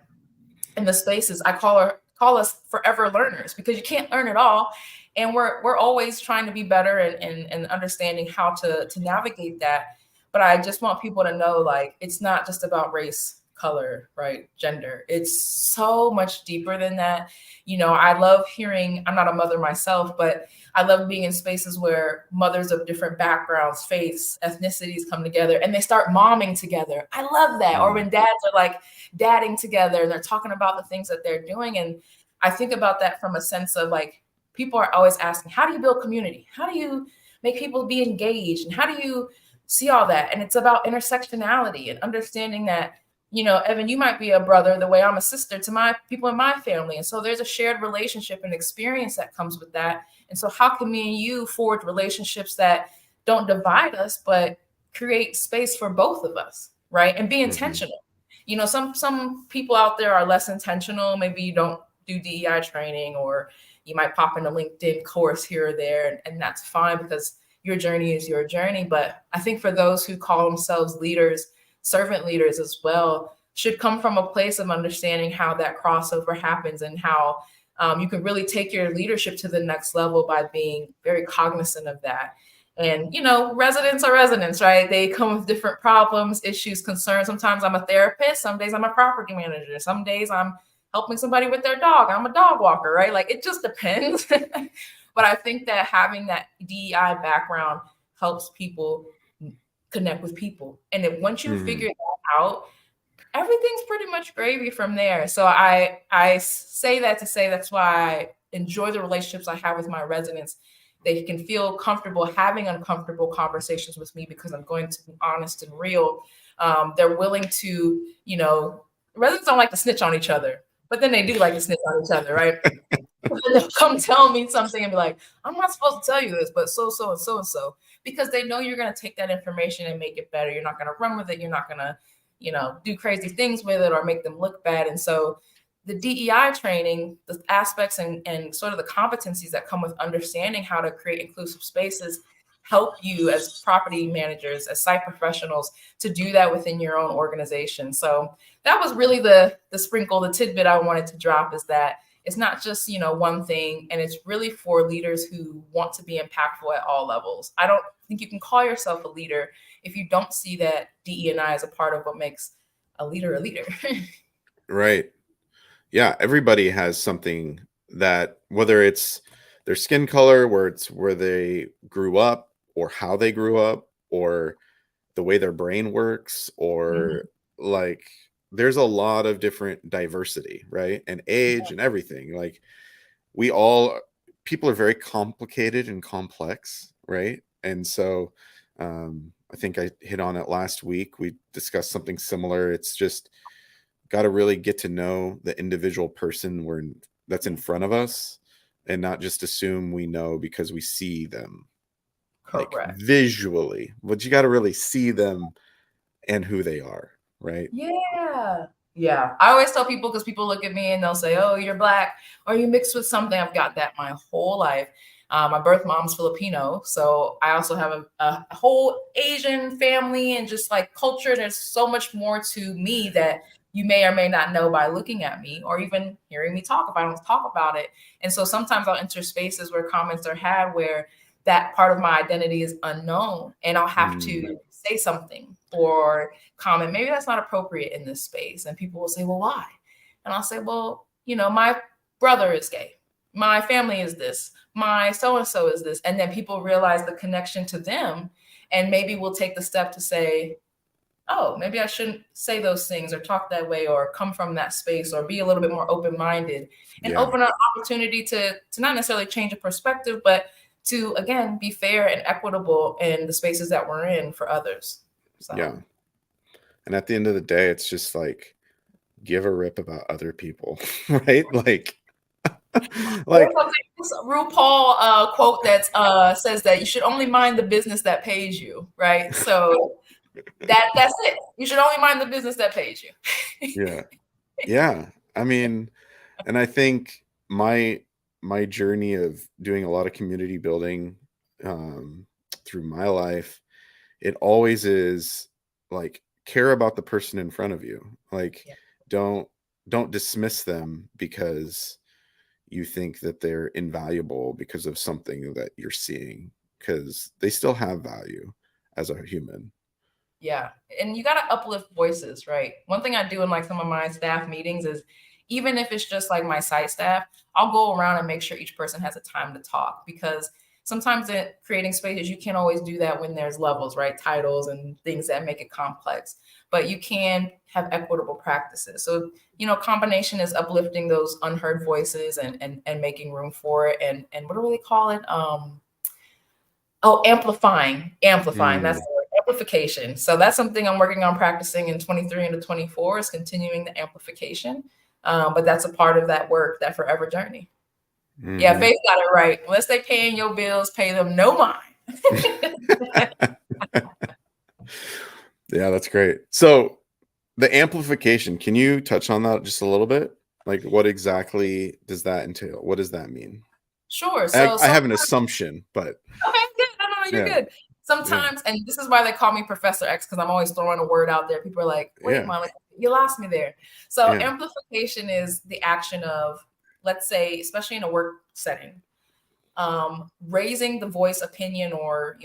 B: in the spaces, I call us forever learners, because you can't learn it all. And we're always trying to be better and understanding how to navigate that. But I just want people to know, like, it's not just about race, color, right, gender. It's so much deeper than that. I love hearing, I'm not a mother myself, but I love being in spaces where mothers of different backgrounds, faiths, ethnicities come together and they start momming together. I love that. Or when dads are like dadding together and they're talking about the things that they're doing. And I think about that from a sense of like people are always asking, how do you build community? How do you make people be engaged? And how do you see all that? And it's about intersectionality and understanding that, Evan, you might be a brother the way I'm a sister to my people in my family. And so there's a shared relationship and experience that comes with that. And so how can me and you forge relationships that don't divide us, but create space for both of us, right? And be intentional. Some people out there are less intentional. Maybe you don't do DEI training, or you might pop in a LinkedIn course here or there, and that's fine because your journey is your journey. But I think for those who call themselves leaders, servant leaders as well, should come from a place of understanding how that crossover happens and how you can really take your leadership to the next level by being very cognizant of that. And, residents are residents, right? They come with different problems, issues, concerns. Sometimes I'm a therapist. Some days I'm a property manager. Some days I'm helping somebody with their dog. I'm a dog walker, right? Like, it just depends. But I think that having that DEI background helps people connect with people. And then once you figure that out, everything's pretty much gravy from there. So I say that to say that's why I enjoy the relationships I have with my residents. They can feel comfortable having uncomfortable conversations with me because I'm going to be honest and real. They're willing to, residents don't like to snitch on each other, but then they do like to snitch on each other, right? They'll come tell me something and be like, I'm not supposed to tell you this, but so and so, because they know you're going to take that information and make it better. You're not going to run with it. You're not going to, do crazy things with it or make them look bad. And so the DEI training, the aspects and sort of the competencies that come with understanding how to create inclusive spaces help you as property managers, as site professionals, to do that within your own organization. So that was really the sprinkle, the tidbit I wanted to drop, is that it's not just, one thing, and it's really for leaders who want to be impactful at all levels. I don't think you can call yourself a leader if you don't see that DE&I as a part of what makes a leader a leader.
A: Right. Yeah, everybody has something that, whether it's their skin color, where it's where they grew up, or how they grew up, or the way their brain works, or like there's a lot of different diversity, right? And age and everything. Like people are very complicated and complex, right? And so I think I hit on it last week. We discussed something similar. It's just got to really get to know the individual person that's in front of us, and not just assume we know because we see them.
B: Correct.
A: Like visually, but you got to really see them and who they are, right?
B: Yeah. I always tell people, because people look at me and they'll say, oh, you're Black, or you mixed with something. I've got that my whole life. My birth mom's Filipino, so I also have a whole Asian family, and just like culture. There's so much more to me that you may or may not know by looking at me or even hearing me talk if I don't talk about it. And so sometimes I'll enter spaces where comments are had where that part of my identity is unknown, and I'll have to say something or comment, maybe that's not appropriate in this space. And people will say, well, why? And I'll say, well, my brother is gay. My family is this. My so-and-so is this. And then people realize the connection to them, and maybe we'll take the step to say, oh, maybe I shouldn't say those things or talk that way or come from that space, or be a little bit more open-minded and open up opportunity to not necessarily change a perspective, but to, again, be fair and equitable in the spaces that we're in for others. So.
A: Yeah. And at the end of the day, it's just like, give a rip about other people, right? Like
B: RuPaul quote that says that you should only mind the business that pays you, right? So that's it. You should only mind the business that pays you.
A: Yeah. I mean, and I think my journey of doing a lot of community building through my life, it always is like, care about the person in front of you. Like, don't dismiss them because you think that they're invaluable because of something that you're seeing, because they still have value as a human.
B: Yeah. And you got to uplift voices, right? One thing I do in like some of my staff meetings is, even if it's just like my site staff, I'll go around and make sure each person has a time to talk, because sometimes in creating spaces, you can't always do that when there's levels, right? Titles and things that make it complex, but you can have equitable practices. So, combination is uplifting those unheard voices and making room for it. And what do they call it? Amplifying. That's the word, amplification. So that's something I'm working on practicing in 23 into 24 is continuing the amplification. But that's a part of that work, that forever journey. Yeah, Faith got it right. Unless they paying your bills, pay them no mind.
A: Yeah, that's great. So the amplification, can you touch on that just a little bit? Like, what exactly does that entail? What does that mean?
B: Sure.
A: I have an assumption, but
B: okay, good. No, you're good. Sometimes, and this is why they call me Professor X, because I'm always throwing a word out there. People are like, wait, Monica, you lost me there. So amplification is the action of, let's say, especially in a work setting, raising the voice, opinion, or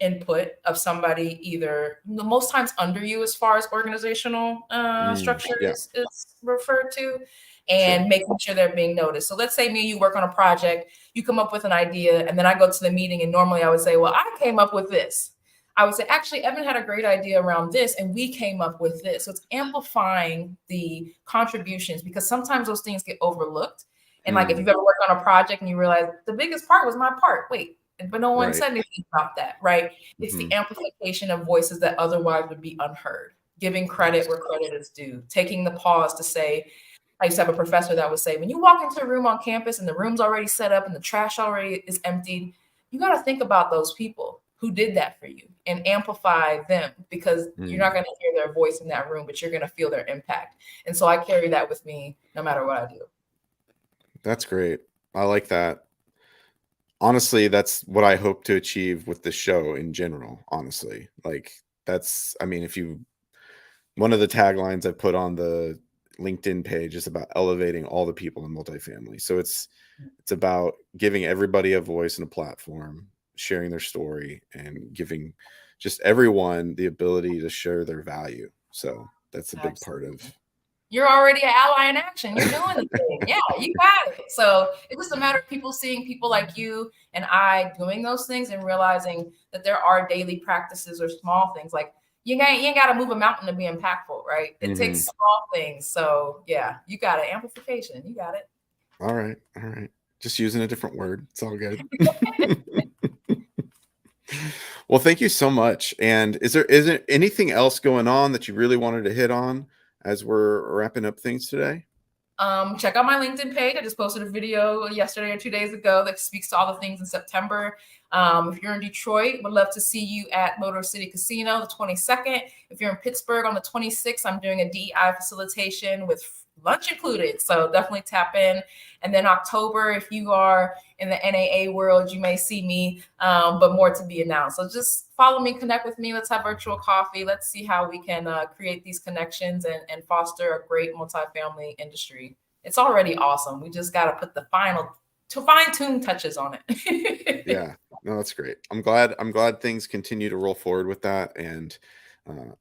B: input of somebody, either most times under you as far as organizational structure is referred to, and making sure they're being noticed. So let's say me and you work on a project, you come up with an idea, and then I go to the meeting, and normally I would say, well, I came up with this. I would say, actually, Evan had a great idea around this, and we came up with this. So it's amplifying the contributions, because sometimes those things get overlooked. And like, if you've ever worked on a project and you realize the biggest part was my part, wait, but no one said anything about that, right? It's the amplification of voices that otherwise would be unheard, giving credit where credit is due, taking the pause to say, I used to have a professor that would say, when you walk into a room on campus and the room's already set up and the trash already is emptied, you got to think about those people who did that for you and amplify them, because you're not going to hear their voice in that room, but you're going to feel their impact. And so I carry that with me no matter what I do. That's
A: great. I like that. Honestly, that's what I hope to achieve with the show in general. Honestly, like one of the taglines I put on the LinkedIn page is about elevating all the people in multifamily. So it's about giving everybody a voice and a platform, sharing their story, and giving just everyone the ability to share their value. So that's a big part of.
B: You're already an ally in action. You're doing the thing. Yeah, you got it. So it's just a matter of people seeing people like you and I doing those things and realizing that there are daily practices or small things. Like you ain't got to move a mountain to be impactful, right? It takes small things. So yeah, you got it. Amplification. You got it.
A: All right. Just using a different word. It's all good. Well, thank you so much. And is there anything else going on that you really wanted to hit on as we're wrapping up things today?
B: Check out my LinkedIn page. I just posted a video yesterday or 2 days ago that speaks to all the things in September. If you're in Detroit, would love to see you at Motor City Casino the 22nd. If you're in Pittsburgh on the 26th, I'm doing a DEI facilitation with lunch included. So definitely tap in. And then October, if you are in the NAA world, you may see me, but more to be announced. So just follow me, connect with me. Let's have virtual coffee. Let's see how we can create these connections and foster a great multifamily industry. It's already awesome. We just got to put the fine-tune touches on it.
A: Yeah, no, that's great. I'm glad things continue to roll forward with that, and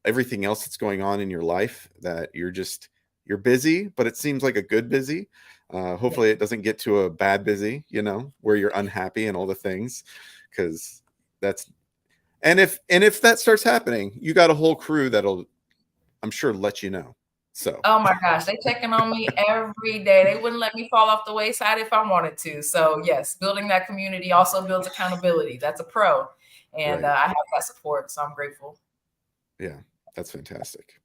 A: everything else that's going on in your life, that you're busy, but it seems like a good busy. Hopefully it doesn't get to a bad busy, where you're unhappy and all the things, because and if that starts happening, you got a whole crew that'll, I'm sure, let you know. So,
B: oh my gosh, they checking on me every day. They wouldn't let me fall off the wayside if I wanted to. So yes, building that community also builds accountability. That's a pro. And I have that support. So I'm grateful.
A: Yeah, that's fantastic.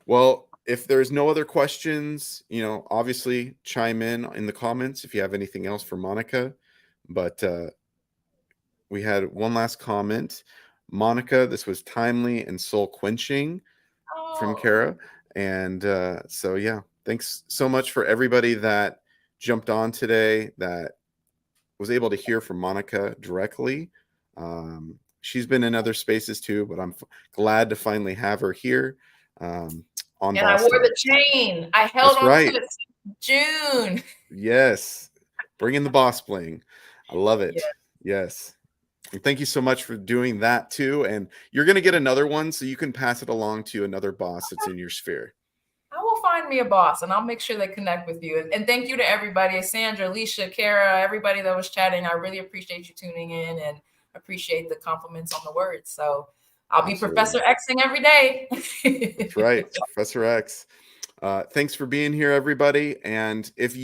A: Well, if there's no other questions, obviously chime in the comments if you have anything else for Monica. But we had one last comment. Monica, this was timely and soul quenching from Kara. And so, yeah, thanks so much for everybody that jumped on today, that was able to hear from Monica directly. She's been in other spaces too, but I'm glad to finally have her here.
B: And I wore the chain. I held on to it since June.
A: Yes. Bringing the boss bling. I love it. Yes. And thank you so much for doing that too. And you're going to get another one so you can pass it along to another boss that's in your sphere.
B: I will find find me a boss and I'll make sure they connect with you. And thank you to everybody, Sandra, Alicia, Kara, everybody that was chatting. I really appreciate you tuning in and appreciate the compliments on the words. So I'll be Professor Xing every day.
A: That's right, Professor X. Thanks for being here, everybody. And if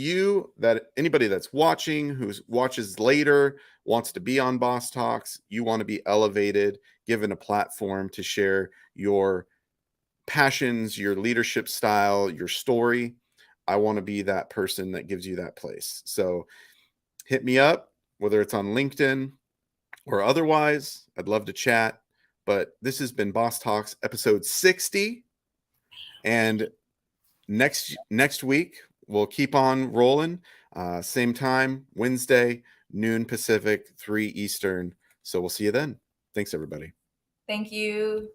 A: anybody that's watching, who watches later, wants to be on Boss Talks, you want to be elevated, given a platform to share your passions, your leadership style, your story, I want to be that person that gives you that place. So hit me up, whether it's on LinkedIn or otherwise. I'd love to chat. But this has been Boss Talks episode 60. And next week, we'll keep on rolling. Same time, Wednesday, noon Pacific, 3 Eastern. So we'll see you then. Thanks, everybody.
B: Thank you.